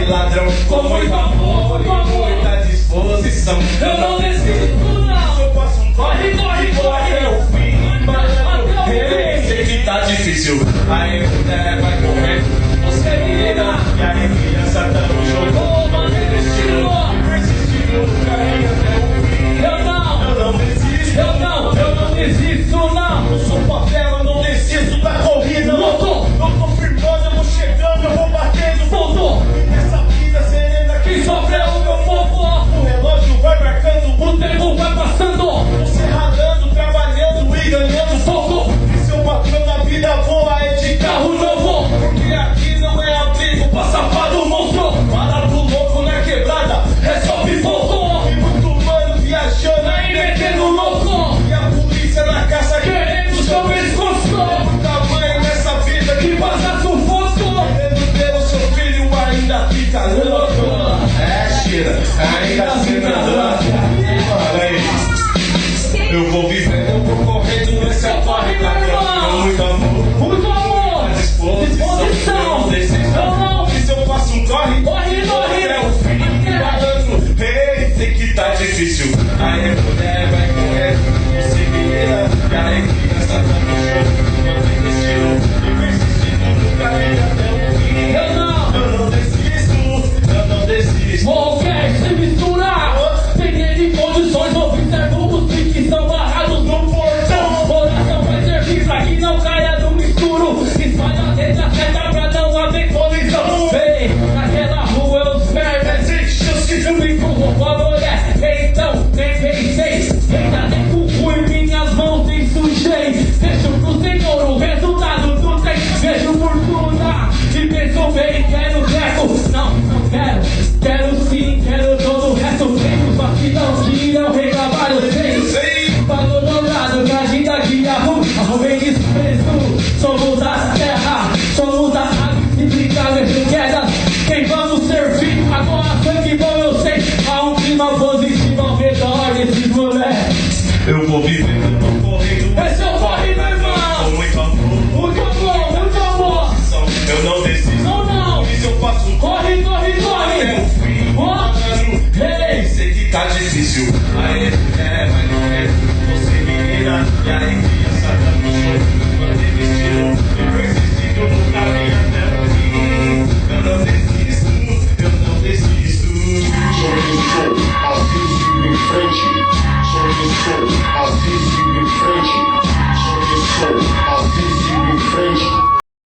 Ladrão, com muito amor e muita disposição. Eu não desisto, não. Se eu faço um corre até o fim. Eu sei que tá difícil. Aí mulher vai correr. Você vira. E aí criança tá no jogo. Mantendo estilo, persistindo no caminho até o fim. Eu não desisto. Eu não desisto, não. Eu sou papel, eu não desisto da corrida. Eu tô firmando, eu vou chegando, eu vou batendo. Voltou. Quem sofre é o meu povo. O relógio vai marcando, o tempo vai passando. Você ralando, trabalhando e ganhando pouco. E seu patrão na vida voa é de carro novo. Porque aqui não é abrigo pra safado monstro. Para pro louco na quebrada, é só pipoco. E muito mano viajando aí metendo louco. E a polícia na caça querendo seu pescoço. Muita mãe nessa vida que passa sufoco. Querendo ver o seu filho ainda fica louco. Ainda fica louco. Olha aí. Eu vou vivendo, eu vou correndo. Esse é o corre, com muito amor, disposição. Não decisão. E se eu faço um corre até o fim. Falando, ei, sei que tá difícil. Aí mulher vai correr. Você vira. E aí criança tá no show. Mantendo estilo e persistindo no caminho até o fim. Eu não desisto. Qualquer se misturar, tem de condições, observo os que são barrados no portão. Oração vai servir pra que não caia no misturo. Espalha a letra certa pra não haver colisão. Ei, naquela rua eu observo, existe chance de me corroborar. Então, nem pensei, ainda nem com ruim, minhas mãos nem sujei. Deixo pro Senhor o resultado do tem. Vejo fortuna e penso bem, quero treco. Não quero. Quero sim, quero todo o resto. Venho só que não tiram, rei trabalho feio. Pagou dobrado, gradinho daqui arrumei desprezo. Somos a terra, somos a ave, se brincar vejo quedas. Quem vamos servir, agora sangue bom eu sei. Há um clima positivo ao redor desses moleques. Eu vou vivendo, eu tô correndo. Esse é o corre, meu irmão. Com muito amor, muito amor, muito amor. Eu não desisto, não. E se eu faço um corre. Hey, sei que tá difícil. Aí vai correr. Você vira. E aí criança tá no show. Mantendo estilo e persistindo no caminho.